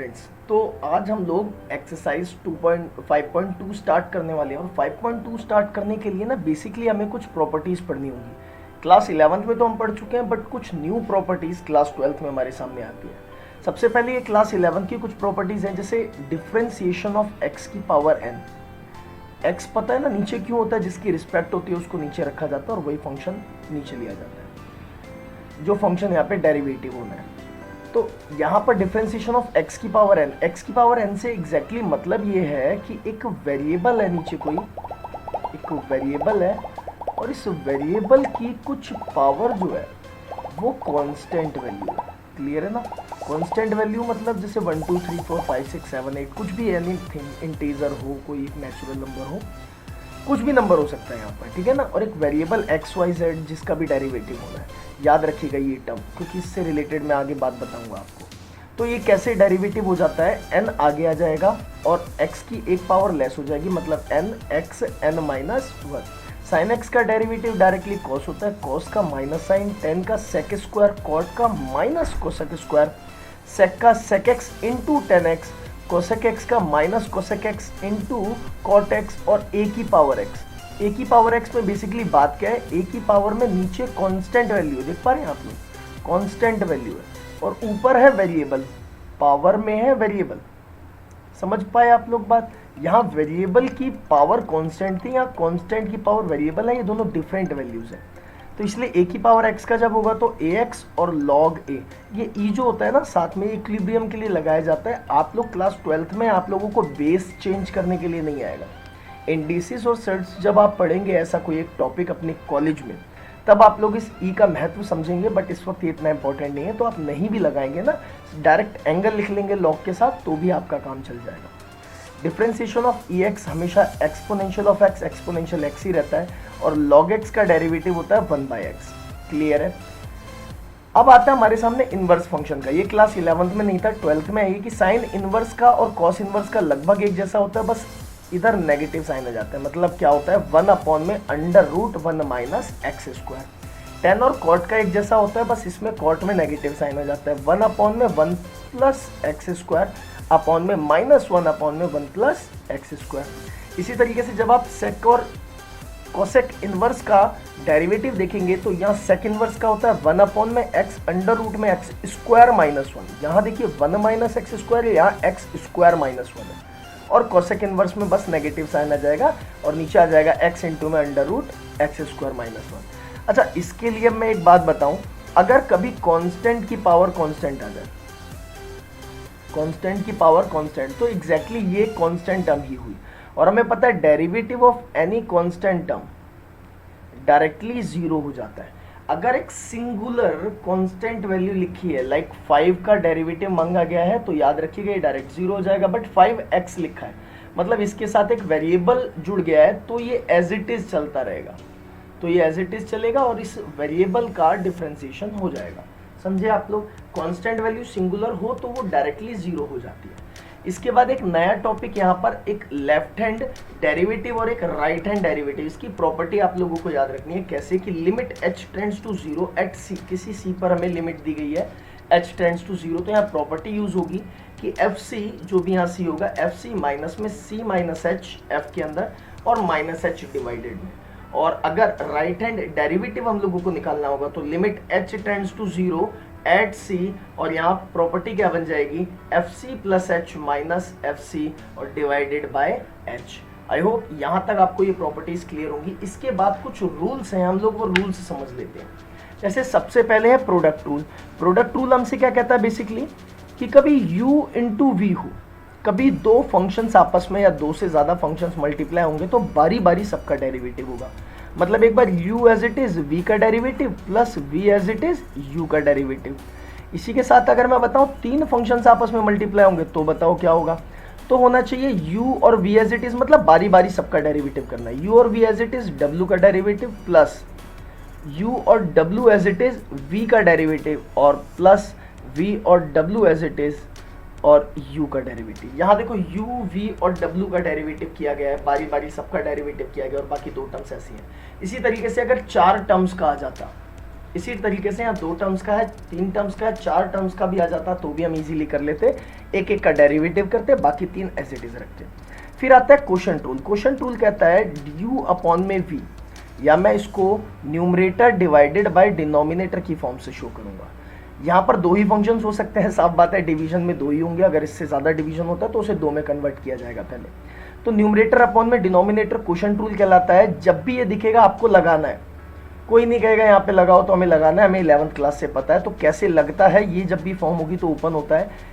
Students, तो आज हम लोग एक्सरसाइज 2.5.2 स्टार्ट करने वाले हैं और 5.2 स्टार्ट करने के लिए ना बेसिकली हमें कुछ प्रॉपर्टीज़ पढ़नी होगी। क्लास 11th में तो हम पढ़ चुके हैं, बट कुछ न्यू प्रॉपर्टीज़ क्लास 12th में हमारे सामने आती है। सबसे पहले ये क्लास 11th की कुछ प्रॉपर्टीज़ हैं, जैसे डिफ्रेंसिएशन ऑफ एक्स की पावर n। एक्स पता है ना नीचे क्यों होता है, जिसकी रिस्पेक्ट होती है उसको नीचे रखा जाता है और वही फंक्शन नीचे लिया जाता है, जो फंक्शन यहाँ पे डेरिवेटिव होना है। तो यहाँ पर डिफरेंशिएशन ऑफ x की पावर n, x की पावर n से एग्जैक्टली मतलब ये है कि एक वेरिएबल है, नीचे कोई एक वेरिएबल है और इस वेरिएबल की कुछ पावर जो है वो कांस्टेंट वैल्यू है। क्लियर है ना? कांस्टेंट वैल्यू मतलब जैसे 1 2 3 4 5 6 7 8 कुछ भी, एनीथिंग, इंटीजर हो, कोई एक नेचुरल नंबर हो, कुछ भी नंबर हो सकता है यहाँ पर, ठीक है ना। और एक वेरिएबल एक्स वाई जेड जिसका भी डेरिवेटिव होना है, याद रखिएगा ये टर्म, क्योंकि इससे रिलेटेड मैं आगे बात बताऊंगा आपको। तो ये कैसे डेरिवेटिव हो जाता है, n आगे आ जाएगा और x की एक पावर लेस हो जाएगी, मतलब n x n minus 1। Sine x का डेरिवेटिव डायरेक्टली कॉस होता है, कॉस का माइनस साइन, टेन का सेक स्क्वायर, कॉट का माइनस कोसेक स्क्वायर, सेक का sec x into tan x, cosec x का minus cosec x into cot x और a की पावर x। a की पावर x में बेसिकली बात क्या है, a की पावर में नीचे कांस्टेंट वैल्यू है, देख पा रहे हैं आप लोग, कांस्टेंट वैल्यू है और ऊपर है वेरिएबल, पावर में है वेरिएबल। समझ पाए आप लोग बात? यहाँ वेरिएबल की पावर कांस्टेंट थी, यहाँ कांस्टेंट की पावर वेरिएबल है, ये दोनों डिफरेंट वैल्यूज हैं। तो इसलिए a की पावर x का जब होगा तो ax और log a, ये e जो होता है ना साथ में इक्विलिब्रियम के लिए लगाया जाता है। आप लोग क्लास 12th में आप लोगों को बेस चेंज करने के लिए नहीं आएगा। इंडिसेस और सेट्स जब आप पढ़ेंगे ऐसा कोई एक टॉपिक अपने कॉलेज में, तब आप लोग इस e का महत्व समझेंगे, बट इस वक्त ये इतना इंपॉर्टेंट नहीं है। तो आप नहीं भी लगाएंगे ना, डायरेक्ट एंगल लिख लेंगे log के साथ, तो भी आपका काम चल जाएगा। डिफरेंशिएशन ऑफ ex हमेशा exponential of x, exponential x ही रहता है और log x का डेरिवेटिव होता है 1/x। क्लियर है? अब आता है हमारे सामने इनवर्स फंक्शन का। ये क्लास 11th में नहीं था, 12th में है कि साइन इनवर्स का और कॉस इनवर्स का लगभग एक जैसा होता है, बस इधर नेगेटिव साइन आ जाता है। मतलब क्या होता है, 1/√1 माइनस एक्स स्क्वायर। टेन और कॉट का एक जैसा होता है, बस इसमें कॉट में नेगेटिव साइन आ जाता है। 1/1 प्लस एक्स स्क्वायर अपॉन में -1/1 प्लस एक्स स्क्वायर। इसी तरीके से जब आप सेक और कोसेक इनवर्स का डेरिवेटिव देखेंगे तो यहाँ सेक इनवर्स का होता है 1 में x अंडर रूट में एक्स स्क्वायर माइनस 1। यहाँ देखिए 1 माइनस एक्स स्क्वायर, यहाँ एक्स स्क्वायर माइनस 1 है। और कोसेक इनवर्स में बस नेगेटिव साइन आ जाएगा और नीचे आ जाएगा x इंटू में under root x square minus 1। अच्छा, इसके लिए मैं एक बात बताऊं, अगर कभी कांस्टेंट की पावर कांस्टेंट आ जाए, कांस्टेंट की पावर कांस्टेंट, तो एग्जैक्टली ये कांस्टेंट टर्म ही हुई। और हमें पता है derivative of any constant term directly zero हो जाता है। अगर एक सिंगुलर कांस्टेंट वैल्यू लिखी है, लाइक 5 का डेरिवेटिव मांगा गया है, तो याद रखिएगा ये डायरेक्ट जीरो हो जाएगा। बट 5x लिखा है, मतलब इसके साथ एक वेरिएबल जुड़ गया है, तो ये एज इट इज चलता रहेगा, तो ये एज इट इज चलेगा और इस वेरिएबल का डिफरेंशिएशन हो जाएगा। समझे आप लोग? कांस्टेंट वैल्यू सिंगुलर हो तो वो डायरेक्टली जीरो हो जाती है। इसके बाद एक नया टॉपिक यहाँ पर, एक लेफ्ट हैंड डेरिवेटिव और एक राइट हैंड डेरिवेटिव। इसकी प्रॉपर्टी आप लोगों को याद रखनी है, कैसे कि limit h tends to 0 at c, किसी c पर हमें लिमिट दी गई है h टेंड्स टू 0, तो यहाँ प्रॉपर्टी यूज होगी कि fc, जो भी यहाँ c होगा, fc माइनस में c माइनस h f के अंदर और माइनस h डिवाइडेड में। और अगर राइट हैंड डेरिवेटिव हम लोगों को निकालना होगा तो limit h tends to 0 at c, और यहाँ प्रॉपर्टी क्या बन जाएगी, fc plus h minus fc और divided by h। I hope यहाँ तक आपको ये प्रॉपर्टीज क्लियर होंगी। इसके बाद कुछ रूल्स हैं, हम लोग वो रूल्स समझ लेते हैं। जैसे सबसे पहले है प्रोडक्ट रूल। प्रोडक्ट रूल हमसे क्या कहता है बेसिकली, कि कभी u इंटू वी हो, कभी दो फंक्शंस आपस में या दो से ज़्यादा फंक्शंस मल्टीप्लाई होंगे तो बारी बारी सबका डेरिवेटिव होगा। मतलब एक बार u as it is v का derivative plus v as it is u का डेरिवेटिव। इसी के साथ अगर मैं बताऊं तीन फंक्शंस आपस में मल्टीप्लाई होंगे तो बताओ क्या होगा, तो होना चाहिए u और v एज इट इज, मतलब बारी बारी सबका डेरिवेटिव करना है। u और v as it is w का डेरिवेटिव प्लस u और w as it is v का डेरिवेटिव और प्लस v और w एज इट इज और u का डेरिवेटिव। यहाँ देखो u, v और w का डेरिवेटिव किया गया है, बारी बारी सबका डेरिवेटिव किया गया और बाकी दो टर्म्स ऐसी हैं। इसी तरीके से अगर चार टर्म्स का आ जाता, इसी तरीके से यहाँ 2 टर्म्स का है, 3 टर्म्स का है, 4 टर्म्स का भी आ जाता तो भी हम इजीली कर लेते, एक एक का डेरिवेटिव करते, बाकी 3 एज इट इज रखते। फिर आता है क्वोशंट रूल। क्वोशंट रूल कहता है u अपॉन में v, या मैं इसको न्यूमरेटर डिवाइडेड बाय डिनोमिनेटर की फॉर्म से शो करूंगा। यहाँ पर 2 ही फंक्शंस हो सकते हैं, साफ बात है, डिवीजन में 2 ही होंगे, अगर इससे ज़्यादा डिवीजन होता है तो उसे 2 में कन्वर्ट किया जाएगा पहले। तो न्यूमरेटर अपॉन में डिनोमिनेटर क्वोशंट रूल कहलाता है। जब भी ये दिखेगा आपको लगाना है, कोई नहीं कहेगा यहाँ पे लगाओ, तो हमें लगाना है, हमें 11th क्लास से पता है। तो कैसे लगता है, ये जब भी फॉर्म होगी तो ओपन होता है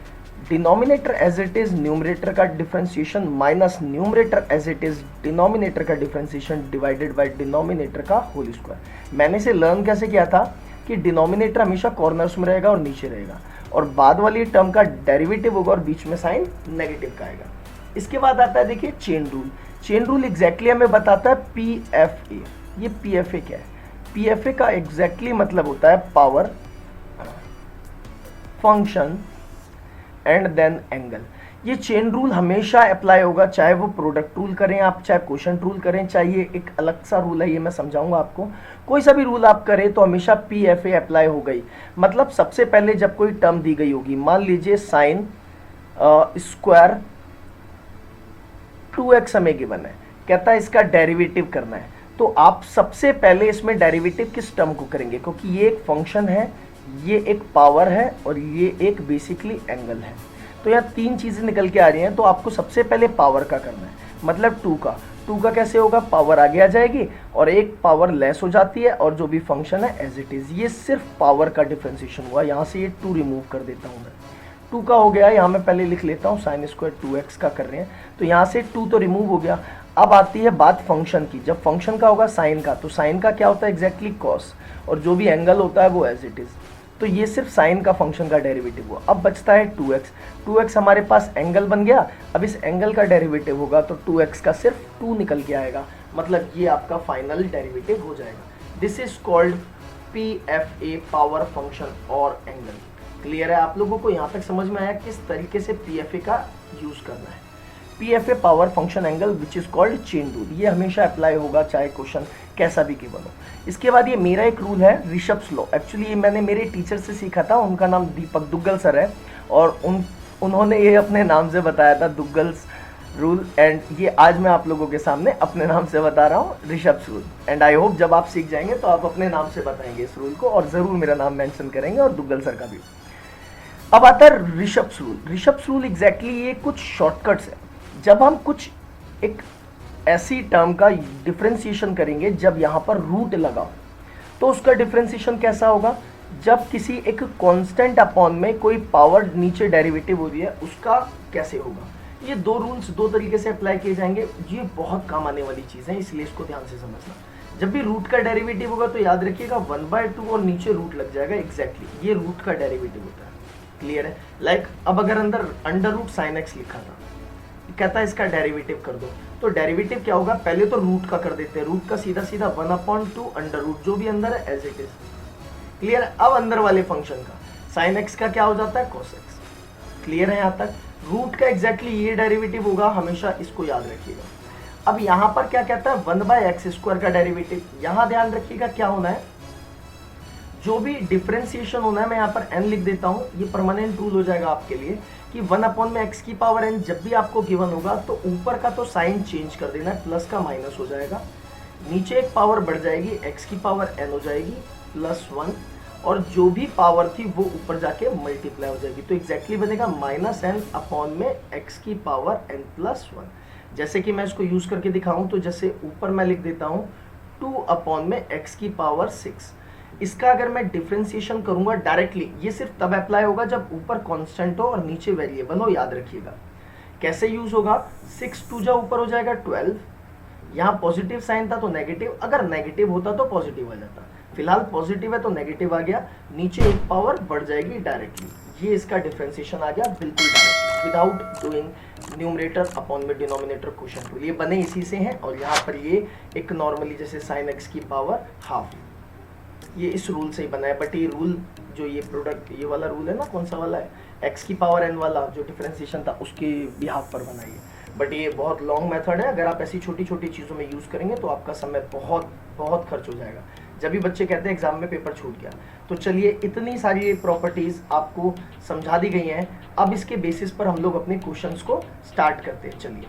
denominator as it is numerator का differentiation minus numerator as it is denominator का डिफरेंशिएशन डिवाइडेड बाय डिनोमिनेटर का होल स्क्वायर। मैंने इसे लर्न कैसे किया था कि डिनोमिनेटर हमेशा कॉर्नर्स में रहेगा और नीचे रहेगा, और बाद वाली टर्म का डेरिवेटिव होगा और बीच में साइन नेगेटिव का आएगा। इसके बाद आता है देखिए chain rule. Chain rule exactly हमें बताता है PFA। ये PFA क्या है? PFA का एग्जैक्टली मतलब होता है power, function and then angle. ये चेन रूल हमेशा अप्लाई होगा, चाहे वो प्रोडक्ट रूल करें आप, चाहे क्वोशंट रूल करें, चाहे ये एक अलग सा रूल है, ये मैं समझाऊंगा आपको। कोई सा भी रूल आप करें तो हमेशा PFA अप्लाई हो गई। मतलब सबसे पहले जब कोई टर्म दी गई होगी, मान लीजिए साइन स्क्वायर 2x हमें गिवन है, कहता है इसका डेरिवेटिव करना है, तो आप सबसे पहले इसमें डेरिवेटिव किस टर्म को करेंगे, क्योंकि ये एक फंक्शन है, ये एक पावर है और ये एक बेसिकली एंगल है। तो यहाँ 3 चीज़ें निकल के आ रही हैं, तो आपको सबसे पहले पावर का करना है, मतलब 2 का कैसे होगा, पावर आगे आ जाएगी और एक पावर लेस हो जाती है, और जो भी फंक्शन है एज इट इज़। ये सिर्फ पावर का डिफ्रेंसिएशन हुआ। यहाँ से ये 2 रिमूव कर देता हूँ मैं, 2 का हो गया, यहाँ मैं पहले लिख लेता हूँ साइन स्क्वायर 2x का कर रहे हैं, तो यहाँ से 2 तो रिमूव हो गया। अब आती है बात फंक्शन की। जब फंक्शन का होगा साइन का, तो साइन का क्या होता है एग्जैक्टली कॉस, और जो भी एंगल होता है वो एज इट इज़। तो ये सिर्फ साइन का फंक्शन का डेरिवेटिव हुआ। अब बचता है 2x हमारे पास एंगल बन गया। अब इस एंगल का डेरिवेटिव होगा तो 2x का सिर्फ 2 निकल के आएगा, मतलब ये आपका फाइनल डेरिवेटिव हो जाएगा। This is called PFA, power, function और एंगल। क्लियर है आप लोगों को? यहाँ तक समझ में आया किस तरीके से PFA का यूज करना है। PFA power, function, angle which is called chain rule. ये हमेशा अप्लाई होगा चाहे क्वेश्चन कैसा भी गिवन हो। इसके बाद ये मेरा एक रूल है रिशप्स लॉ। एक्चुअली ये मैंने मेरे टीचर से सीखा था, उनका नाम दीपक दुग्गल सर है, और उन्होंने ये अपने नाम से बताया था, दुग्गल्स रूल, एंड ये आज मैं आप लोगों के सामने अपने नाम से बता रहा हूँ, रिशप्स रूल। एंड आई होप जब आप सीख जाएंगे तो आप अपने नाम से बताएंगे इस रूल को, और ज़रूर मेरा नाम मेंशन करेंगे और दुग्गल सर का भी। अब आता है रिशप्स रूल। रिशप्स रूल एग्जैक्टली ये कुछ शॉर्टकट्स है। जब हम कुछ एक ऐसी टर्म का डिफरेंशिएशन करेंगे जब यहाँ पर रूट लगा, तो उसका डिफरेंशिएशन कैसा होगा, जब किसी एक कांस्टेंट अपॉन में कोई पावर नीचे डेरिवेटिव हो रही है, उसका कैसे होगा। ये 2 रूल्स 2 तरीके से अप्लाई किए जाएंगे। ये बहुत काम आने वाली चीज़ है, इसलिए इसको ध्यान से समझना। जब भी रूट का डेरिवेटिव होगा तो याद रखिएगा 1/2 और नीचे रूट लग जाएगा, एग्जैक्टली ये रूट का डेरिवेटिव होता है। क्लियर है? लाइक अब अगर अंदर अंडर रूट साइन एक्स लिखा था, कहता है इसका डेरिवेटिव कर दो, तो डेरिवेटिव क्या होगा, पहले तो रूट का कर देते हैं, रूट का सीधा सीधा 1/2 अंडर रूट, जो भी अंदर है एज इट इज। क्लियर है? अब अंदर वाले फंक्शन का साइन एक्स का क्या हो जाता है, कॉस एक्स। क्लियर है यहाँ तक? रूट का एग्जैक्टली ये डेरिवेटिव होगा, हमेशा इसको याद रखिएगा। अब यहाँ पर क्या कहता है, 1/x² का डेरिवेटिव। यहाँ ध्यान रखिएगा क्या होना है, जो भी डिफरेंशिएशन होना है, मैं यहाँ पर n लिख देता हूँ, ये परमानेंट रूल हो जाएगा आपके लिए कि 1/x की पावर n जब भी आपको गिवन होगा तो ऊपर का तो साइन चेंज कर देना है, प्लस का माइनस हो जाएगा, नीचे एक पावर बढ़ जाएगी, x की पावर n हो जाएगी +1, और जो भी पावर थी वो ऊपर जाके मल्टीप्लाई हो जाएगी, तो एग्जैक्टली बनेगा -n में x की पावर n+1। जैसे कि मैं इसको यूज करके दिखाऊं, तो जैसे ऊपर मैं लिख देता हूँ 2 x की पावर 6। इसका अगर मैं डिफरेंशिएशन करूंगा डायरेक्टली, ये सिर्फ तब अप्लाई होगा जब ऊपर कांस्टेंट हो और नीचे वेरिएबल हो, याद रखिएगा। कैसे यूज होगा, 6 2 जा ऊपर हो जाएगा 12, यहाँ पॉजिटिव साइन था तो नेगेटिव, अगर नेगेटिव होता तो पॉजिटिव आ जाता, फिलहाल पॉजिटिव है तो नेगेटिव आ गया, नीचे एक पावर बढ़ जाएगी डायरेक्टली। ये इसका डिफरेंशिएशन आ गया बिल्कुल direct, without doing numerator upon में डिनोमिनेटर क्वोशिएंट रूल। ये बने इसी से हैं, और यहाँ पर ये एक नॉर्मली जैसे साइन एक्स की पावर हाफ, ये इस रूल से ही बना है। बट ये रूल जो ये प्रोडक्ट ये वाला रूल है ना, कौन सा वाला है, एक्स की पावर n वाला जो डिफरेंशिएशन था, उसके बिहाफ पर बनाई है। बट ये बहुत लॉन्ग मेथड है, अगर आप ऐसी छोटी छोटी चीज़ों में यूज़ करेंगे तो आपका समय बहुत बहुत खर्च हो जाएगा। जब भी बच्चे कहते हैं एग्जाम में पेपर छूट गया। तो चलिए इतनी सारी प्रॉपर्टीज आपको समझा दी गई हैं, अब इसके बेसिस पर हम लोग अपने क्वेश्चंस को स्टार्ट करते हैं। चलिए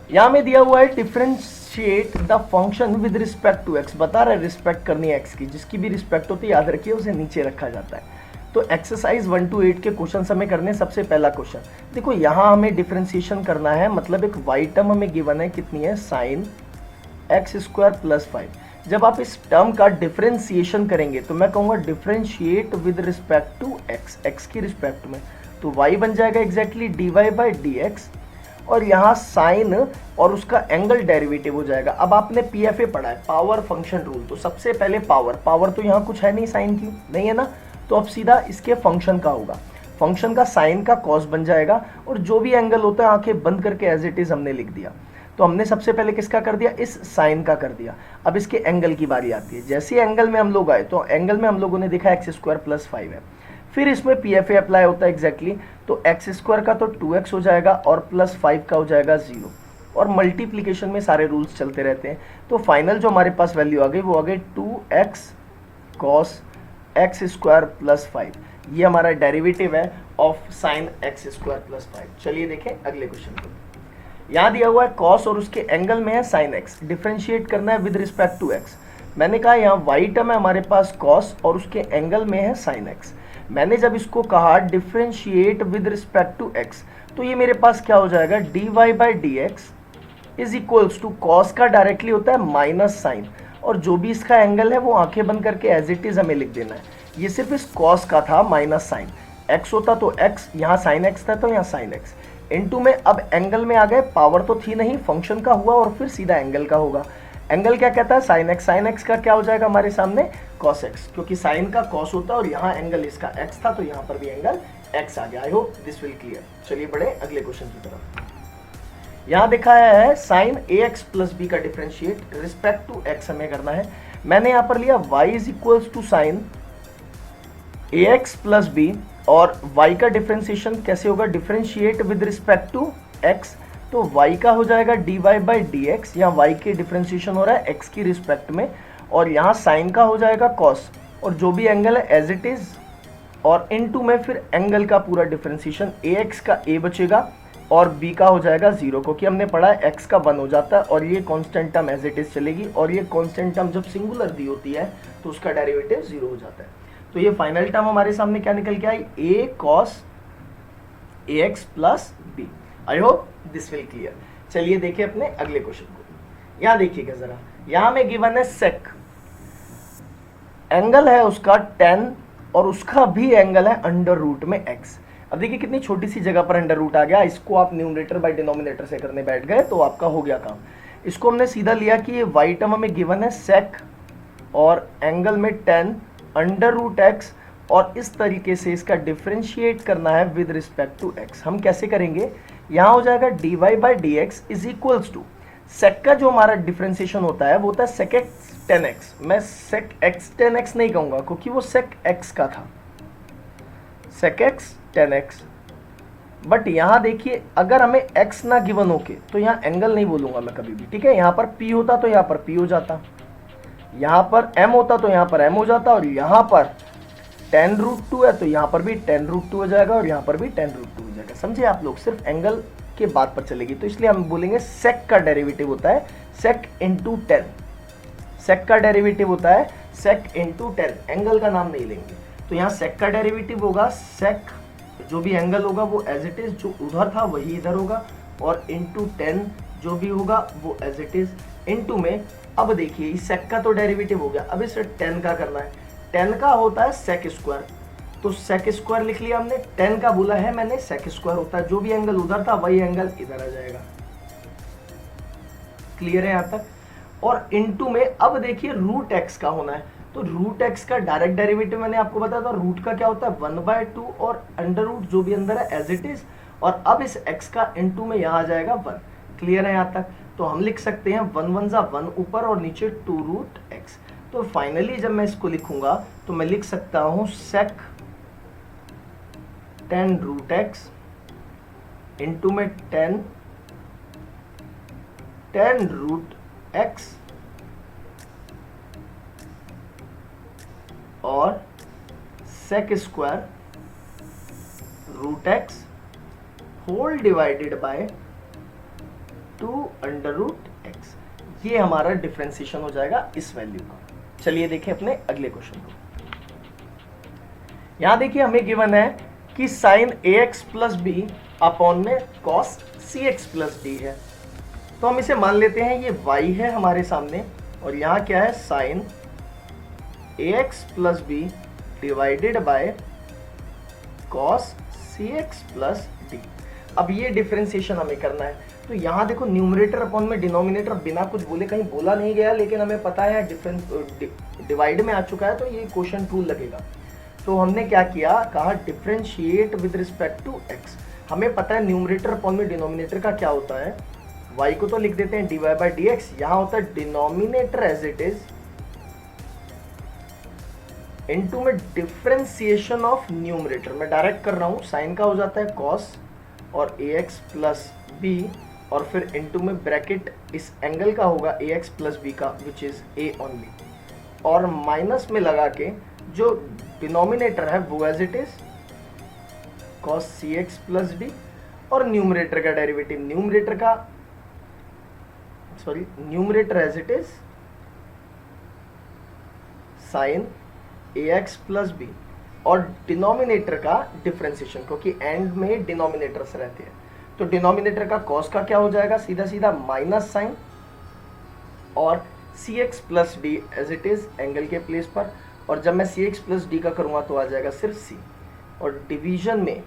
यहां में दिया हुआ है differentiate the function with respect to x, बता रहा है रिस्पेक्ट करनी है एक्स की, जिसकी भी रिस्पेक्ट होती है याद रखिए उसे नीचे रखा जाता है। तो एक्सरसाइज 1 to 8 के क्वेश्चन हमें करने। सबसे पहला क्वेश्चन देखो, यहाँ हमें डिफरेंशिएशन करना है, मतलब एक वाई टर्म हमें गिवन है, कितनी है, साइन एक्स स्क्वायर प्लस 5। जब आप इस टर्म का डिफरेंशिएशन करेंगे तो मैं कहूँगा differentiate with respect to x, x की रिस्पेक्ट में, तो वाई बन जाएगा exactly d Y by D x, और यहाँ साइन और उसका एंगल डेरिवेटिव हो जाएगा। अब आपने पीएफए पढ़ा है, पावर फंक्शन रूल, तो सबसे पहले पावर तो यहाँ कुछ है नहीं, साइन की नहीं है ना, तो अब सीधा इसके फंक्शन का होगा, फंक्शन का साइन का कॉस बन जाएगा, और जो भी एंगल होता है आंखें बंद करके एज इट इज हमने लिख दिया। तो हमने सबसे पहले किसका कर दिया, इस साइन का कर दिया। अब इसके एंगल की बारी आती है, जैसे एंगल में हम लोग आए तो एंगल में हम लोगों ने देखा एक्स स्क्वायर प्लस 5 है, फिर इसमें पीएफए अप्लाई होता है एग्जैक्टली, तो एक्स स्क्वायर का तो 2x हो जाएगा और प्लस 5 का हो जाएगा 0, और मल्टीप्लीकेशन में सारे रूल्स चलते रहते हैं। तो फाइनल जो हमारे पास वैल्यू आ गई वो आ गई 2x cos x square plus 5, ये हमारा डेरिवेटिव है of sine x square plus 5। चलिए देखें अगले क्वेश्चन को, यहाँ दिया हुआ है cos और उसके एंगल में है साइन एक्स, डिफरेंशिएट करना है विद रिस्पेक्ट टू एक्स। मैंने कहा यहाँ वाई टर्म है हमारे पास cos और उसके एंगल में है साइन एक्स। मैंने जब इसको कहा differentiate with respect to x, तो ये मेरे पास क्या हो जाएगा, D Y by D x is equals to cos का डायरेक्टली होता है माइनस साइन, और जो भी इसका एंगल है वो आंखें बंद करके एज इट इज हमें लिख देना है। ये सिर्फ इस कॉस का था माइनस साइन, एक्स होता तो एक्स, यहाँ साइन एक्स था तो यहाँ साइन एक्स, इनटू में अब एंगल में आ गए, पावर तो थी नहीं, फंक्शन का हुआ और फिर सीधा एंगल का होगा। एंगल क्या कहता है, साइन एक्स का क्या हो जाएगा हमारे सामने, कॉस एक्स, क्योंकि साइन का कॉस होता है और यहाँ एंगल इसका एक्स था तो यहाँ पर भी एंगल एक्स आ गया। I hope this will clear. चलिए बढ़े अगले क्वेश्चन की तरफ। यहाँ दिखाया है sine a x plus b का डिफरेंशिएट रिस्पेक्ट टू एक्स हमें करना है। मैंने यहाँ पर लिया y is equals to sine a x plus b, और y का डिफरेंशिएशन कैसे होगा, differentiate with respect to x, तो y का हो जाएगा D Y by D x, यहाँ y के डिफरेंशिएशन हो रहा है x की रिस्पेक्ट में, और यहाँ साइन का हो जाएगा cos, और जो भी एंगल है एज इट इज, और इनटू में फिर एंगल का पूरा डिफरेंशिएशन, ए एक्स का a बचेगा और b का हो जाएगा 0, क्योंकि हमने पढ़ा है x का 1 हो जाता है और ये constant term as it is चलेगी, और ये कांस्टेंट टर्म जब सिंगुलर दी होती है तो उसका डेरिवेटिव 0 हो जाता है। तो ये फाइनल टर्म हमारे सामने क्या निकल के आई, a cos ax plus b। I hope this will clear. चलिए देखिए अपने अगले क्वेश्चन को, यहाँ देखिएगा जरा, यहाँ में गिवन है सेक, एंगल है उसका 10 और उसका भी एंगल है अंडर रूट में x। अब देखिए कितनी छोटी सी जगह पर अंडर रूट आ गया, इसको आप न्यूमरेटर बाय डिनोमिनेटर से करने बैठ गए तो आपका हो गया काम। इसको हमने सीधा लिया कि ये वाई टर्म हमें गिवन है सेक और एंगल में 10 अंडर रूट एक्स, और इस तरीके से इसका डिफरेंशिएट करना है विद रिस्पेक्ट टू एक्स। हम कैसे करेंगे, यहाँ हो जाएगा D Y by D x is equals to, sec का जो हमारा डिफरेंशिएशन होता है वो होता है सेक एक्स 10x, मैं सेक एक्स 10x नहीं कहूँगा क्योंकि वो सेक एक्स का था, सेक एक्स 10x। बट यहाँ देखिए अगर हमें x ना गिवन होके तो यहाँ एंगल नहीं बोलूंगा मैं कभी भी, ठीक है। यहाँ पर p होता तो यहाँ पर p हो जाता, यहाँ पर m होता तो यहाँ पर m हो जाता, और यहाँ पर tan रूट 2 है तो यहाँ पर भी tan रूट 2 हो जाएगा और यहाँ पर भी tan रूट 2 हो जाएगा। समझे आप लोग, सिर्फ एंगल के बात पर चलेगी, तो इसलिए हम बोलेंगे सेक का डेरिवेटिव होता है सेक इंटू 10, सेक का डेरिवेटिव होता है सेक इंटू 10, एंगल का नाम नहीं लेंगे। तो यहाँ सेक का डेरिवेटिव होगा सेक, जो भी एंगल होगा वो एज इट इज, जो उधर था वही इधर होगा, और इंटू 10 जो भी होगा वो एज इट इज, इंटू में अब देखिए इस सेक का तो डेरिवेटिव हो गया, अब इसे 10 का करना है, 10 का होता है सेक स्क्वायर, तो सेक स्क्वायर लिख लिया हमने, 10 का बोला है मैंने सेक स्क्वायर होता है, जो भी एंगल उधर था वही एंगल इधर आ जाएगा। क्लियर है यहाँ तक। और इनटू में अब देखिए रूट एक्स का होना है, तो रूट एक्स का डायरेक्ट डेरिवेटिव मैंने आपको बताया था, रूट का क्या होता है 1/2 और अंडर रूट जो भी अंदर है एज इट इज, और अब इस x का इनटू में यहाँ आ जाएगा 1। क्लियर है यहाँ तक। तो हम लिख सकते हैं 1 1 जा 1 ऊपर और नीचे 2 रूट एक्स। तो फाइनली जब मैं इसको लिखूंगा तो मैं लिख सकता हूँ सेक 10 रूट एक्स इंटू में 10 रूट एक्स और sec square root x whole divided by 2 under root x. ये हमारा डिफरेंशिएशन हो जाएगा इस वैल्यू का। चलिए देखें अपने अगले क्वेश्चन को। यहां देखिए हमें गिवन है कि sign a x plus B upon में cos c x plus D है। तो हम इसे मान लेते हैं ये y है हमारे सामने, और यहाँ क्या है sine a x plus b divided by cos c x plus d. अब ये डिफरेंशिएशन हमें करना है। तो यहाँ देखो न्यूमरेटर अपॉन में डिनोमिनेटर बिना कुछ बोले कहीं बोला नहीं गया, लेकिन हमें पता है डिवाइड में आ चुका है, तो ये क्वेश्चन टूल लगेगा। तो हमने क्या किया, कहा differentiate with respect to x. हमें पता है न्यूमरेटर अपॉन में डिनोमिनेटर का क्या होता है, y को तो लिख देते हैं dy बाई डी एक्स, यहाँ होता है denominator as it is into में डिफरेंशिएशन ऑफ न्यूमरेटर। मैं डायरेक्ट कर रहा हूँ, साइन का हो जाता है cos और ax प्लस b, और फिर इनटू में ब्रैकेट इस एंगल का होगा ax प्लस b का, विच इज a ओनली, और माइनस में लगा के जो डिनोमिनेटर है वो as it is cos cx plus d, और न्यूमरेटर का derivative numerator as it is sine ax plus b, और डिनोमिनेटर का डिफरेंशिएशन, क्योंकि एंड में डिनोमिनेटर्स रहते हैं। तो डिनोमिनेटर का कॉस का क्या हो जाएगा, सीधा सीधा माइनस साइन, और C x plus D as it is angle के प्लेस पर, और जब मैं सी एक्स प्लस डी का करूँगा तो आ जाएगा सिर्फ सी, और डिवीजन में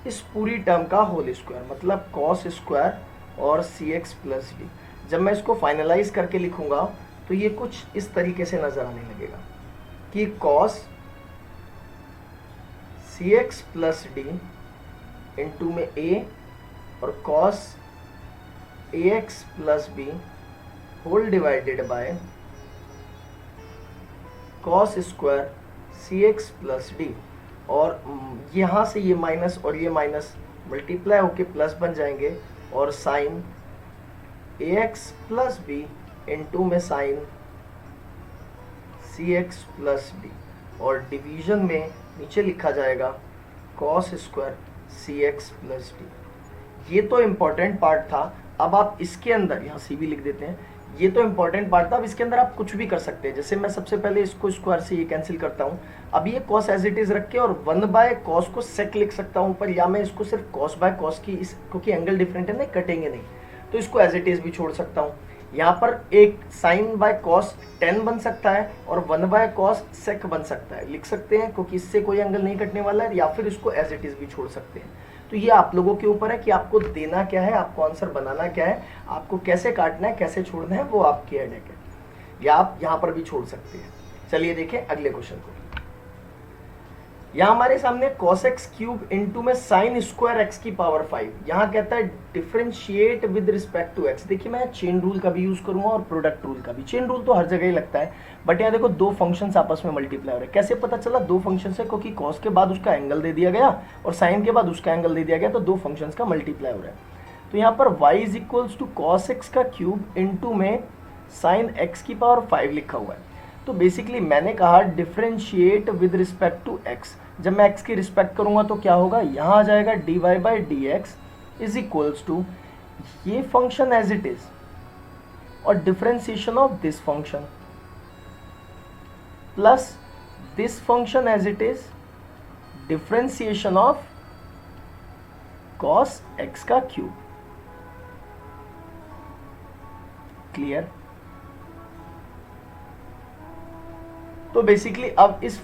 इस पूरी टर्म का होल स्क्वायर, मतलब कॉस स्क्वायर और सी एक्स प्लस डी। जब मैं इसको फाइनलाइज करके लिखूंगा तो ये कुछ इस तरीके से नजर आने लगेगा कि cos c x plus d into में ए, और cos a x plus b whole divided by cos square c x plus d, और यहाँ से ये माइनस और ये माइनस मल्टीप्लाई होके प्लस बन जाएंगे, और sign a x plus B into में साइन सी एक्स प्लस डी, और डिवीजन में नीचे लिखा जाएगा cos square c x plus D. ये तो इम्पोर्टेंट पार्ट था। अब आप इसके अंदर यहाँ सी भी लिख देते हैं, ये तो इम्पोर्टेंट पार्ट था। अब इसके अंदर आप कुछ भी कर सकते हैं। जैसे मैं सबसे पहले इसको स्क्वायर से ये कैंसिल करता हूँ, अब ये कॉस एज इट इज रख के और 1 बाय कॉस को सेक लिख सकता हूँ ऊपर, या मैं इसको सिर्फ कॉस बाय कॉस की, क्योंकि एंगल डिफरेंट है ना, कटेंगे नहीं, तो इसको एज इट इज भी छोड़ सकता हूँ। यहाँ पर एक साइन बाय कॉस टेन बन सकता है और 1 बाय कॉस सेक बन सकता है, लिख सकते हैं, क्योंकि इससे कोई एंगल नहीं कटने वाला है, या फिर इसको एज इट इज भी छोड़ सकते हैं। तो ये आप लोगों के ऊपर है कि आपको देना क्या है, आपको आंसर बनाना क्या है, आपको कैसे काटना है, कैसे छोड़ना है, वो आपकी हेडेक है, या आप यहाँ पर भी छोड़ सकते हैं। चलिए देखें अगले क्वेश्चन को। यहाँ हमारे सामने cos x क्यूब इंटू में साइन स्क्वायर x की पावर 5। यहाँ कहता है differentiate with respect to x। देखिए मैं चेन रूल का भी यूज करूंगा और प्रोडक्ट रूल का भी। चेन रूल तो हर जगह ही लगता है, बट यहाँ देखो दो फंक्शंस आपस में मल्टीप्लाई हो रहे हैं। कैसे पता चला दो फंक्शन है, क्योंकि cos के बाद उसका एंगल दे दिया गया और साइन के बाद उसका एंगल दे दिया गया, तो दो फंक्शंस का मल्टीप्लाई हो रहा है। तो यहाँ पर y is equals to cos x का क्यूब इंटू में साइन x की पावर 5 लिखा हुआ है। तो बेसिकली मैंने कहा differentiate with respect to x। जब मैं x की रिस्पेक्ट करूंगा तो क्या होगा, यहाँ आ जाएगा dy by D x is equals to ये फंक्शन एज इट इज और differentiation of this function plus this function as it is differentiation of cos x का क्यूब। क्लियर? तो बेसिकली अब इस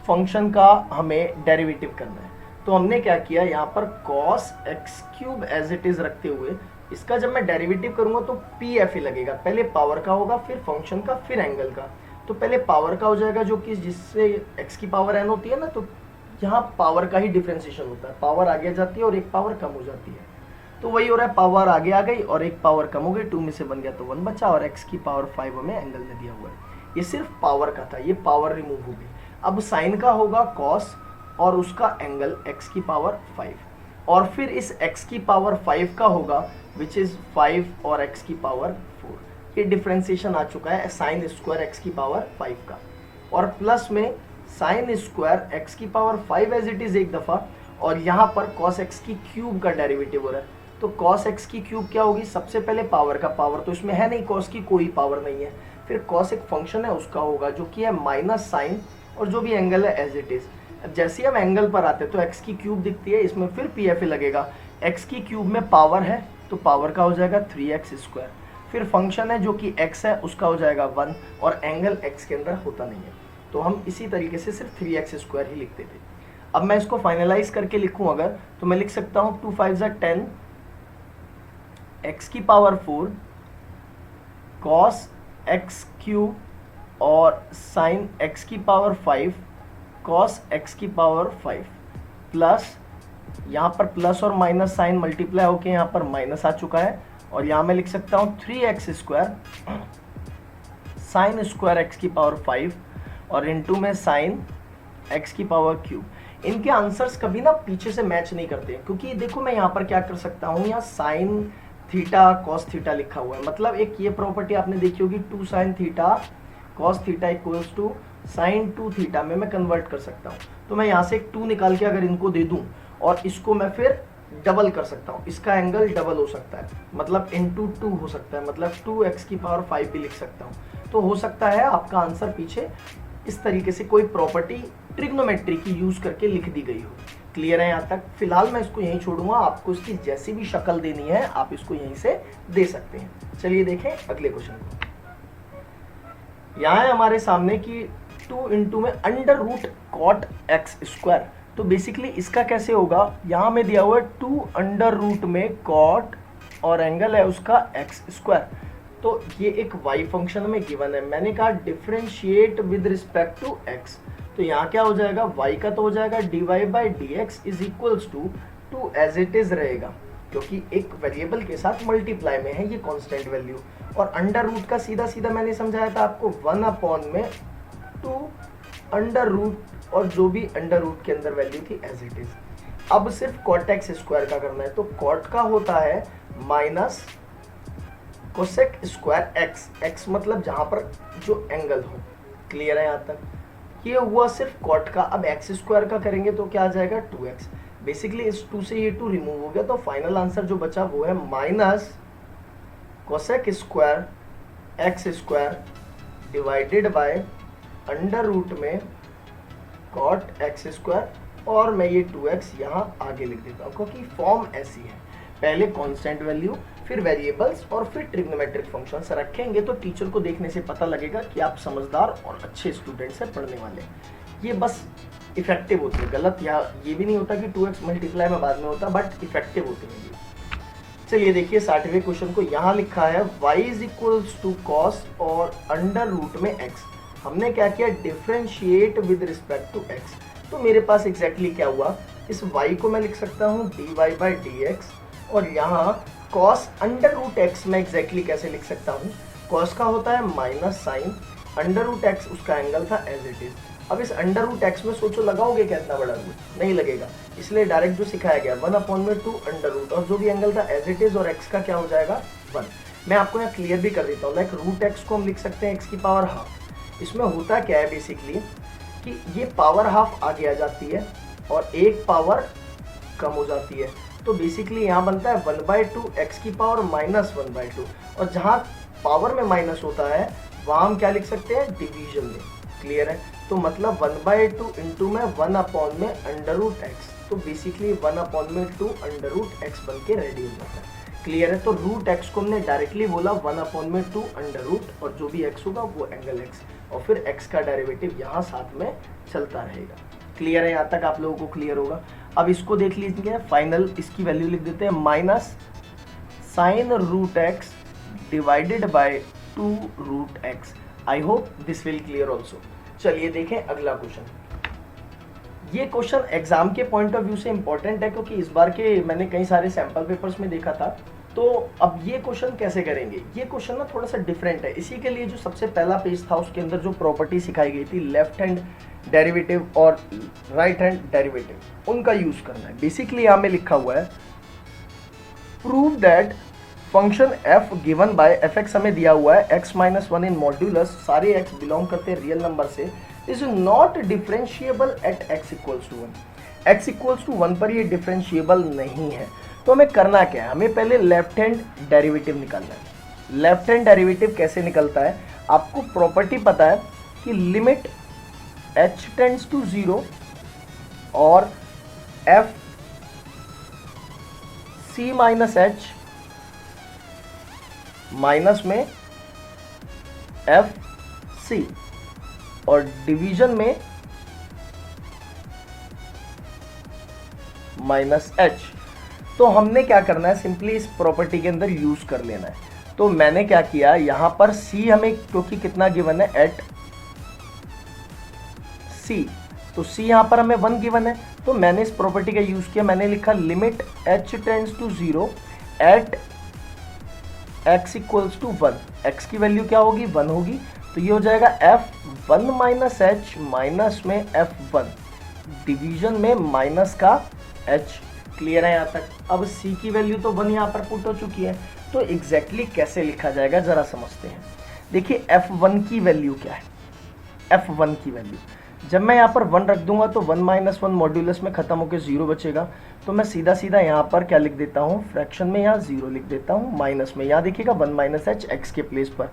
फंक्शन का हमें डेरिवेटिव करना है। तो हमने क्या किया, यहाँ पर cos x cube as it is रखते हुए इसका जब मैं डेरिवेटिव करूंगा तो पी एफ ही लगेगा। पहले पावर का होगा, फिर फंक्शन का, फिर एंगल का। तो पहले पावर का हो जाएगा, जो कि जिससे x की पावर n होती है ना, तो यहाँ पावर का ही डिफरेंशिएशन होता है। पावर आगे जाती है और एक पावर कम हो जाती है। तो वही हो रहा है, पावर आगे आ गई और एक पावर कम हो गई, 2 में से बन गया तो 1 बचा, और x की पावर 5 हमें एंगल में दिया हुआ है। ये सिर्फ पावर का था, ये पावर रिमूव हो गई। अब साइन का होगा cos और उसका एंगल x की पावर 5, और फिर इस x की पावर 5 का होगा विच इज 5 और x की पावर 4। ये डिफरेंशिएशन आ चुका है साइन स्क्वायर x की पावर 5 का। और प्लस में साइन स्क्वायर एक्स की पावर 5 एज इट इज एक दफ़ा, और यहाँ पर कॉस एक्स की क्यूब का डेरिवेटिव हो रहा है। तो कॉस एक्स की क्यूब क्या होगी, सबसे पहले पावर का पावर तो इसमें है नहीं, कॉस की कोई पावर नहीं है, फिर कॉस एक फंक्शन है उसका होगा जो कि है माइनस साइन और जो भी एंगल है एज इट इज। अब जैसे ही हम एंगल पर आते हैं तो एक्स की क्यूब दिखती है, इसमें फिर पी एफ ए लगेगा, एक्स की क्यूब में पावर है तो पावर का हो जाएगा 3x², फिर फंक्शन है जो कि x है उसका हो जाएगा 1 और एंगल x के अंदर होता नहीं है, तो हम इसी तरीके से सिर्फ 3x² ही लिखते थे। अब मैं इसको फाइनलाइज करके लिखूं अगर, तो मैं लिख सकता हूँ 2 5 10 x की पावर 4 cos x³ और sin x की पावर 5 cos x की पावर 5 प्लस यहाँ पर प्लस और माइनस साइन मल्टीप्लाई होके यहाँ पर माइनस आ चुका है, और यहाँ मैं लिख सकता हूँ 3x² साइन स्क्वायर x की पावर 5 और इनटू में साइन x की पावर क्यूब। इनके आंसर्स कभी ना पीछे से मैच नहीं करते, क्योंकि देखो मैं यहाँ पर क्या कर सकता हूँ, यहाँ साइन थीटा कॉस थीटा लिखा हुआ है, मतलब एक ये प्रॉपर्टी आपने देखी होगी 2 sin theta cos theta equals to sine 2 theta में मैं कन्वर्ट कर सकता हूँ। तो मैं यहाँ से एक 2 निकाल के अगर इनको दे दूँ और इसको मैं फिर डबल कर सकता हूँ, इसका एंगल डबल हो सकता है, मतलब इंटू 2 हो सकता है, मतलब 2x की पावर 5 भी लिख सकता हूँ। तो हो सकता है आपका आंसर पीछे इस तरीके से कोई प्रॉपर्टी ट्रिग्नोमेट्री की यूज करके लिख दी गई हो। क्लियर है यहाँ तक? फिलहाल मैं इसको यहीं छोड़ूंगा, आपको इसकी जैसी भी शक्ल देनी है आप इसको यहीं से दे सकते हैं। चलिए देखें अगले क्वेश्चन को। यहाँ है हमारे सामने कि 2 इंटू में अंडर रूट कॉट x², तो बेसिकली इसका कैसे होगा, यहाँ में दिया हुआ है 2 अंडर रूट में कॉट और एंगल है उसका x², तो ये एक y फंक्शन में गिवन है, मैंने कहा differentiate with respect to x, तो यहाँ क्या हो जाएगा, y का तो हो जाएगा dy/dx is equals to 2 as it is रहेगा, क्योंकि एक वेरिएबल के साथ मल्टीप्लाई में है ये कांस्टेंट वैल्यू, और अंडर रूट का सीधा सीधा मैंने समझाया था आपको 1/2 अंडर रूट और जो भी अंडर रूट के अंदर वैल्यू थी एज इट इज। अब सिर्फ कॉट x² का करना है, तो कॉट का होता है माइनस कोसेक स्क्वायर x मतलब जहां पर जो एंगल हो। क्लियर है यहाँ तक? ये हुआ सिर्फ कॉट का। अब x² का करेंगे तो क्या आ जाएगा 2x, बेसिकली इस 2 से ये 2 रिमूव हो गया, तो फाइनल आंसर जो बचा वो है minus cosec square x² divided by under root में कॉट x², और मैं ये 2x यहाँ आगे लिख देता हूँ क्योंकि फॉर्म ऐसी है, पहले कांस्टेंट वैल्यू फिर वेरिएबल्स और फिर ट्रिग्नोमेट्रिक फंक्शंस रखेंगे, तो टीचर को देखने से पता लगेगा कि आप समझदार और अच्छे स्टूडेंट से पढ़ने वाले। ये बस इफेक्टिव होते हैं, गलत या ये भी नहीं होता कि 2x मल्टीप्लाई में बाद में होता, बट इफेक्टिव होते हैं ये। चलिए देखिए 60वें क्वेश्चन को, यहाँ लिखा है y is equals to cos और अंडर रूट में x। हमने क्या किया, differentiate with respect to x, तो मेरे पास एग्जैक्टली क्या हुआ, इस y को मैं लिख सकता हूँ dy/dx, और यहाँ cos अंडर रूट x में एग्जैक्टली कैसे लिख सकता हूँ, cos का होता है minus sine under root x, उसका एंगल था एज इट इज। अब इस अंडर रूट x में सोचो लगाओगे क्या इतना बड़ा रूट, नहीं लगेगा, इसलिए डायरेक्ट जो सिखाया गया 1/2 अंडर रूट, और जो भी एंगल था एज इट इज, और x का क्या हो जाएगा 1। मैं आपको यहाँ क्लियर भी कर देता हूँ, लाइक रूट x को हम लिख सकते हैं x की पावर हाफ। इसमें होता क्या है बेसिकली कि ये पावर हाफ आगे आ जाती है और एक पावर कम हो जाती है, तो बेसिकली यहाँ बनता है 1/2 x की पावर माइनस 1/2, और जहाँ पावर में माइनस होता है वहाँ हम क्या लिख सकते हैं, डिवीजन में। क्लियर है? तो मतलब 1/2 इंटू में 1 में अंडर रूट x, तो बेसिकली 1/2 अंडर रूट x बन के रेडी हो जाता है। क्लियर है? तो रूट x को हमने डायरेक्टली बोला 1/2 अंडर रूट, और जो भी x होगा वो एंगल x, और फिर x का डेरिवेटिव यहाँ साथ में चलता रहेगा। क्लियर है? यहाँ तक आप लोगों को क्लियर होगा। अब इसको देख लीजिए, फाइनल इसकी वैल्यू लिख देते हैं, minus sine root x divided by 2 root x। I hope this will clear also. चलिए देखें अगला क्वेश्चन। ये क्वेश्चन एग्जाम के पॉइंट ऑफ व्यू से इंपॉर्टेंट है, क्योंकि इस बार के मैंने कई सारे सैंपल पेपर्स में देखा था। तो अब ये क्वेश्चन कैसे करेंगे, ये क्वेश्चन ना थोड़ा सा डिफरेंट है। इसी के लिए जो सबसे पहला पेज था उसके अंदर जो प्रॉपर्टी सिखाई गई थी, लेफ्ट हैंड डेरिवेटिव और राइट हैंड डेरिवेटिव, उनका यूज करना है। बेसिकली यहाँ में लिखा हुआ है, prove that function f given by fx हमें दिया हुआ है x-1 इन मॉड्यूलस, सारे x बिलोंग करते हैं रियल नंबर से, is not differentiable at x equals to 1। x equals to 1 पर ये डिफरेंशिएबल नहीं है। तो हमें करना क्या है, हमें पहले लेफ्ट हैंड डेरिवेटिव निकालना है। लेफ्ट हैंड डेरिवेटिव कैसे निकलता है, आपको प्रॉपर्टी पता है कि लिमिट h टेंड्स टू 0 और f c minus h minus में एफ सी और डिवीजन में माइनस एच। तो हमने क्या करना है, सिंपली इस प्रॉपर्टी के अंदर यूज कर लेना है। तो मैंने क्या किया, यहां पर सी हमें क्योंकि कितना गिवन है एट सी, तो सी यहां पर हमें 1 गिवन है, तो मैंने इस प्रॉपर्टी का यूज किया। मैंने लिखा limit h tends to 0 at x equals to 1। x की वैल्यू क्या होगी, 1 होगी। तो ये हो जाएगा f1 माइनस एच माइनस में f1 डिवीजन में माइनस का h। क्लियर है यहाँ तक। अब c की वैल्यू तो 1 यहाँ पर पुट हो चुकी है, तो एग्जैक्टली कैसे लिखा जाएगा जरा समझते हैं। देखिए f1 की वैल्यू क्या है, f1 की वैल्यू जब मैं यहाँ पर 1 रख दूंगा तो 1 माइनस 1 मॉड्यूलस में खत्म होकर 0 बचेगा। तो मैं सीधा सीधा यहाँ पर क्या लिख देता हूँ, फ्रैक्शन में यहाँ 0 लिख देता हूँ, माइनस में यहाँ देखिएगा 1 माइनस एच एक्स के प्लेस पर।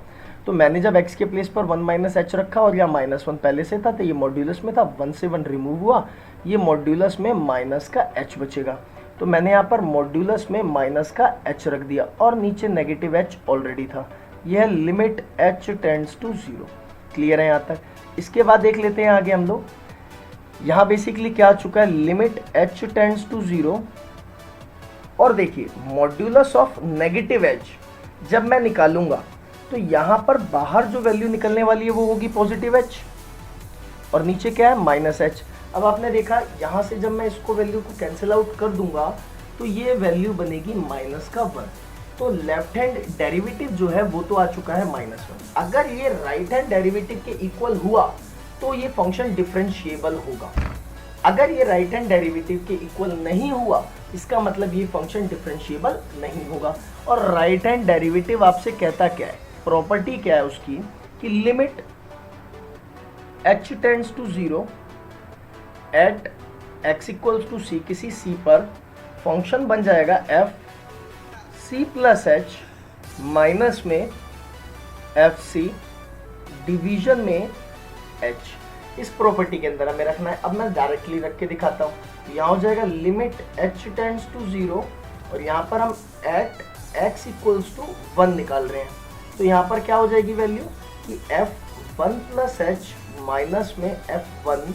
तो मैंने जब x के प्लेस पर 1 माइनस एच रखा और यहाँ माइनस 1 पहले से था, तो ये मॉड्यूलस में था, 1 से 1 रिमूव हुआ, ये मॉड्यूलस में माइनस का h बचेगा। तो मैंने यहाँ पर मॉड्यूलस में माइनस का h रख दिया और नीचे नेगेटिव h ऑलरेडी था। यह limit h tends to 0। Clear है यहाँ तक। इसके बाद देख लेते हैं आगे हम लोग, यहाँ बेसिकली क्या आ चुका है, लिमिट h टेंड्स टू 0 और देखिए मॉड्यूलस ऑफ नेगेटिव h जब मैं निकालूंगा तो यहाँ पर बाहर जो वैल्यू निकलने वाली है वो होगी पॉजिटिव h और नीचे क्या है माइनस h। अब आपने देखा यहाँ से जब मैं इसको वैल्यू को कैंसिल आउट कर दूंगा तो ये वैल्यू बनेगी माइनस का 1। तो लेफ्ट हैंड डेरिवेटिव जो है वो तो आ चुका है -1। अगर ये राइट हैंड डेरिवेटिव के इक्वल हुआ तो ये फंक्शन डिफरेंशिएबल होगा। अगर ये राइट हैंड डेरिवेटिव के इक्वल नहीं हुआ इसका मतलब ये फंक्शन डिफरेंशिएबल नहीं होगा। और राइट हैंड डेरिवेटिव आपसे कहता क्या है, प्रॉपर्टी क्या है उसकी कि limit h tends to 0 at x equals to c, किसी c पर फंक्शन बन जाएगा f c plus h minus में एफ सी डिवीजन में h। इस प्रॉपर्टी के अंदर हमें रखना है। अब मैं डायरेक्टली रख के दिखाता हूँ। तो यहाँ हो जाएगा लिमिट h टेंड्स टू 0 और यहाँ पर हम एट x इक्वल्स टू 1 निकाल रहे हैं। तो यहाँ पर क्या हो जाएगी वैल्यू कि f1 प्लस h माइनस में f1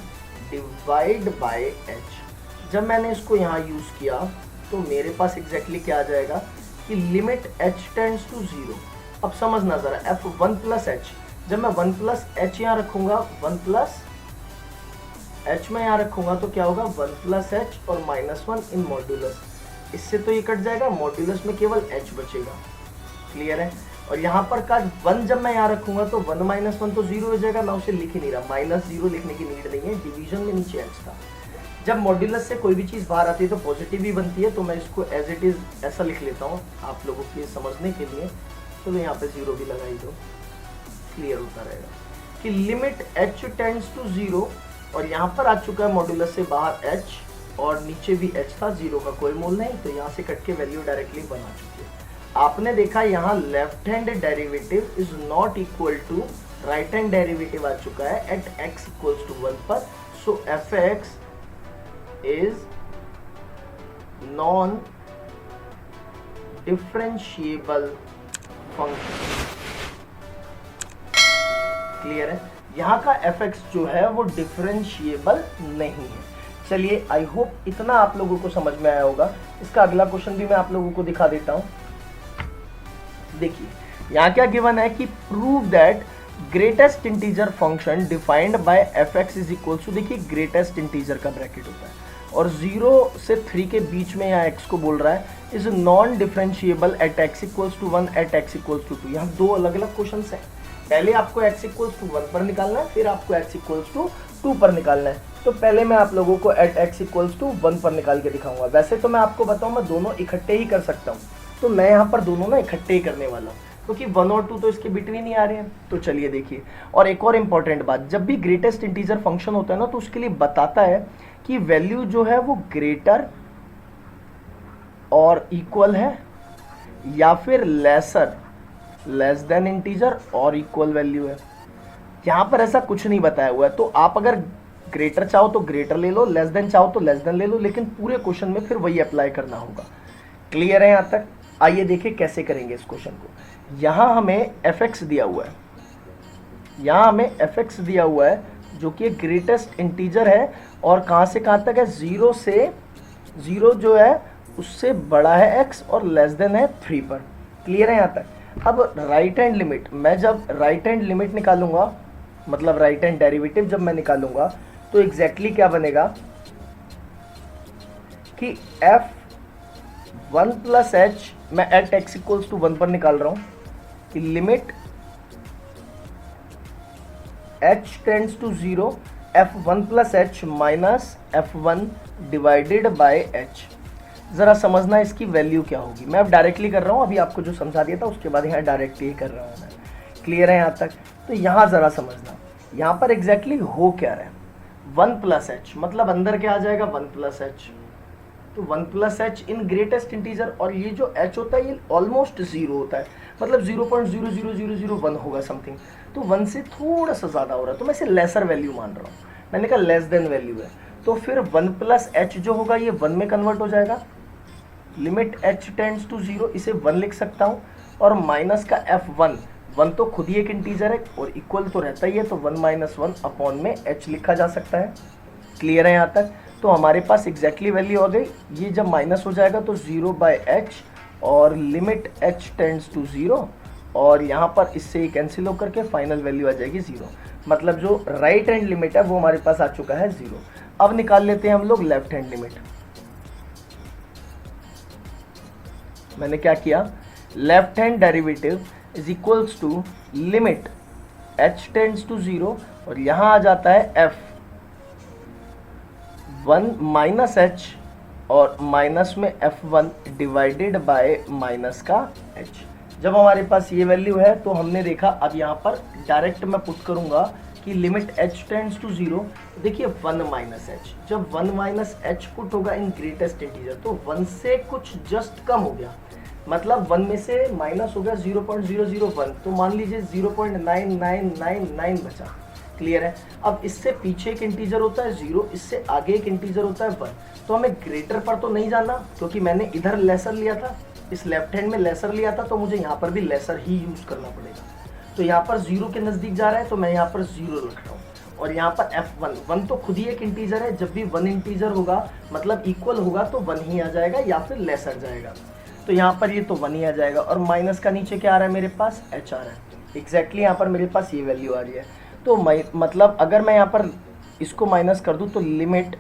डिवाइड बाय h। जब मैंने इसको यहाँ यूज़ किया तो मेरे पास एग्जैक्टली क्या आ जाएगा कि लिमिट h टेंड्स टू 0। अब समझना ज़रा, f1 प्लस h, जब मैं 1 प्लस h यहाँ रखूँगा, 1 प्लस h में यहाँ रखूँगा तो क्या होगा 1 प्लस h और -1 इन मॉड्यूलस। इससे तो ये कट जाएगा, मॉड्यूलस में केवल h बचेगा। क्लियर है। और यहाँ पर का 1 जब मैं यहाँ रखूँगा तो 1 माइनस 1 तो 0 हो जाएगा। मैं उसे लिख ही नहीं रहा, -0 लिखने की नीड नहीं है, डिवीजन में नीचे h था। जब मॉड्यूलस से कोई भी चीज़ बाहर आती है तो पॉजिटिव ही बनती है, तो मैं इसको एज इट इज़ ऐसा लिख लेता हूँ आप लोगों के समझने के लिए। चलो यहाँ पे 0 भी लगा ही दो, क्लियर होता रहेगा कि लिमिट h टेंड्स टू 0 और यहाँ पर आ चुका है मॉड्यूलस से बाहर h और नीचे भी h था, 0 का कोई मोल नहीं, तो यहाँ से कट के वैल्यू डायरेक्टली बना चुकी है। आपने देखा यहाँ left hand derivative is not equal to right hand derivative आ चुका है एट x इक्वल्स टू 1 पर। So f(x) is non differentiable function। Clear है। यहाँ का f(x) जो है वो डिफरेंशिएबल नहीं है। चलिए आई होप इतना आप लोगों को समझ में आया होगा। इसका अगला क्वेश्चन भी मैं आप लोगों को दिखा देता हूँ। देखिए यहाँ क्या गिवन है कि prove that greatest integer function defined by f(x) is equal to, देखिए ग्रेटेस्ट इंटीजर का ब्रैकेट होता है और 0 से 3 के बीच में यहाँ x को बोल रहा है is non differentiable at x equals to 1 at x equals to 2। यहाँ दो अलग अलग क्वेश्चन हैं। पहले आपको x इक्वल्स टू 1 पर निकालना है, फिर आपको x इक्वल्स टू 2 पर निकालना है। तो पहले मैं आप लोगों को एट x इक्वल्स टू 1 पर निकाल के दिखाऊंगा। वैसे तो मैं आपको बताऊँ मैं दोनों इकट्ठे ही कर सकता हूँ, तो मैं यहाँ पर दोनों ना इकट्ठे ही करने वाला हूँ। क्योंकि 1 और 2 तो इसके बिटवीन ही आ रहे हैं। तो चलिए देखिए, और एक और इम्पॉर्टेंट बात, जब भी ग्रेटेस्ट इंटीजर फंक्शन होता है ना तो उसके लिए बताता है कि वैल्यू जो है वो ग्रेटर और इक्वल है या फिर लेस देन इंटीजर और इक्वल वैल्यू है। यहाँ पर ऐसा कुछ नहीं बताया हुआ है, तो आप अगर ग्रेटर चाहो तो ग्रेटर ले लो, लेस देन चाहो तो लेस देन ले लो, लेकिन पूरे क्वेश्चन में फिर वही अप्लाई करना होगा। क्लियर है यहाँ तक? आइए देखिए कैसे करेंगे इस क्वेश्चन को। यहाँ हमें fx दिया हुआ है, यहाँ हमें fx दिया हुआ है जो कि ग्रेटेस्ट इंटीजर है और कहाँ से कहाँ तक है, 0 से 0 जो है उससे बड़ा है x और लेस देन है 3 पर। क्लियर है यहाँ तक? अब राइट हैंड लिमिट, मैं जब राइट हैंड लिमिट निकालूंगा, मतलब राइट हैंड डेरिवेटिव जब मैं निकालूंगा तो एग्जैक्टली क्या बनेगा कि f1 प्लस एच, मैं एट x इक्वल्स टू 1 पर निकाल रहा हूं कि limit h tends to 0 f1 plus h minus f1 divided by h। ज़रा समझना इसकी वैल्यू क्या होगी। मैं अब डायरेक्टली कर रहा हूँ, अभी आपको जो समझा दिया था उसके बाद यहाँ डायरेक्टली कर रहा हूँ मैं। क्लियर है यहाँ तक? तो यहाँ ज़रा समझना, यहाँ पर एग्जैक्टली हो क्या रहा है। 1 प्लस एच मतलब अंदर क्या आ जाएगा, 1 प्लस एच। तो 1 plus H in greatest integer, और ये जो h होता है ये ऑलमोस्ट 0 होता है, मतलब 0.00001 होगा समथिंग। तो 1 से थोड़ा सा ज़्यादा हो रहा है, तो मैं इसे लेसर वैल्यू मान रहा हूँ। मैंने कहा लेस देन वैल्यू है, तो फिर 1 प्लस एच जो होगा ये 1 में कन्वर्ट हो जाएगा। लिमिट h टेंड्स टू 0, इसे 1 लिख सकता हूँ, और माइनस का f1, 1 तो खुद ही एक इंटीजर है और इक्वल तो रहता ही है, तो 1 माइनस 1 अपॉन में h लिखा जा सकता है। क्लियर है यहाँ तक? तो हमारे पास एग्जैक्टली वैल्यू आ गई। ये जब माइनस हो जाएगा तो 0 बाय h और लिमिट h टेंड्स टू 0, और यहाँ पर इससे ही कैंसिल होकर के फाइनल वैल्यू आ जाएगी 0। मतलब जो राइट हैंड लिमिट है वो हमारे पास आ चुका है 0। अब निकाल लेते हैं हम लोग लेफ्ट हैंड लिमिट। मैंने क्या किया, left hand derivative is equals to limit h tends to 0, और यहाँ आ जाता है f1 माइनस h और माइनस में f1 डिवाइडेड बाय माइनस का h। जब हमारे पास ये वैल्यू है तो हमने देखा, अब यहाँ पर डायरेक्ट मैं पुट करूँगा कि लिमिट h टेंड्स टू 0, देखिए 1 माइनस h, जब 1 माइनस h पुट होगा इन ग्रेटेस्ट इंटीजर तो 1 से कुछ जस्ट कम हो गया, मतलब 1 में से माइनस हो गया 0.001, तो मान लीजिए 0.9999 बचा। क्लियर है? अब इससे पीछे एक इंटीजर होता है 0, इससे आगे एक इंटीजर होता है 1। तो हमें ग्रेटर पर तो नहीं जाना, क्योंकि मैंने इधर लेसर लिया था, इस लेफ्ट हैंड में लेसर लिया था, तो मुझे यहाँ पर भी लेसर ही यूज करना पड़ेगा। तो यहाँ पर 0 के नज़दीक जा रहा है तो मैं यहाँ पर 0 रख रहा हूँ, और यहाँ पर f1, 1 तो खुद ही एक इंटीजर है, जब भी 1 इंटीजर होगा मतलब इक्वल होगा तो 1 ही आ जाएगा या फिर लेसर जाएगा। तो यहाँ पर ये तो 1 ही आ जाएगा, और माइनस का नीचे क्या आ रहा है मेरे पास, h आ रहा है। एग्जैक्टली यहाँ पर मेरे पास ये वैल्यू आ रही है। तो मतलब अगर मैं यहाँ पर इसको माइनस कर दूँ तो लिमिट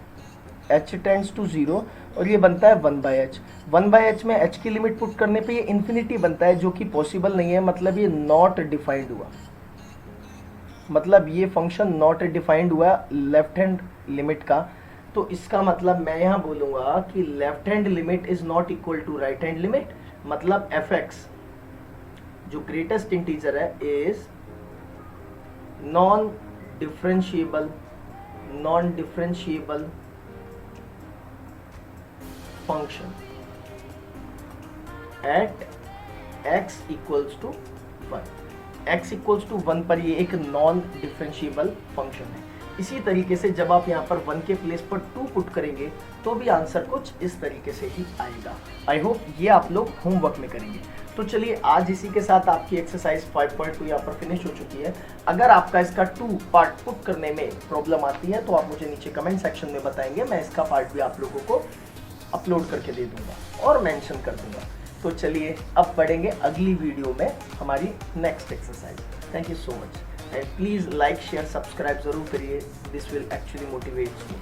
h टेंड्स टू 0, और ये बनता है 1 बाई एच। 1 बाई एच में h की लिमिट पुट करने पे ये इन्फिनिटी बनता है, जो कि पॉसिबल नहीं है, मतलब ये नॉट डिफाइंड हुआ, मतलब ये फंक्शन नॉट डिफाइंड हुआ लेफ्ट हैंड लिमिट का। तो इसका मतलब मैं यहाँ बोलूँगा कि left hand limit is not equal to right hand limit, मतलब fx जो ग्रेटेस्ट इंटीजर है is non differentiable function at x equals to 1। x equals to 1 पर ये एक नॉन डिफरेंशिएबल फंक्शन है। इसी तरीके से जब आप यहाँ पर 1 के प्लेस पर 2 पुट करेंगे तो भी आंसर कुछ इस तरीके से ही आएगा। आई होप ये आप लोग होमवर्क में करेंगे। तो चलिए आज इसी के साथ आपकी एक्सरसाइज 5.2 यहाँ पर फिनिश हो चुकी है। अगर आपका इसका 2 पार्ट पुट करने में प्रॉब्लम आती है तो आप मुझे नीचे कमेंट सेक्शन में बताएंगे, मैं इसका पार्ट भी आप लोगों को अपलोड करके दे दूंगा और मेंशन कर दूंगा। तो चलिए अब पढ़ेंगे अगली वीडियो में हमारी next exercise. Thank you so much and please like share subscribe ज़रूर करिए, this will actually motivate me.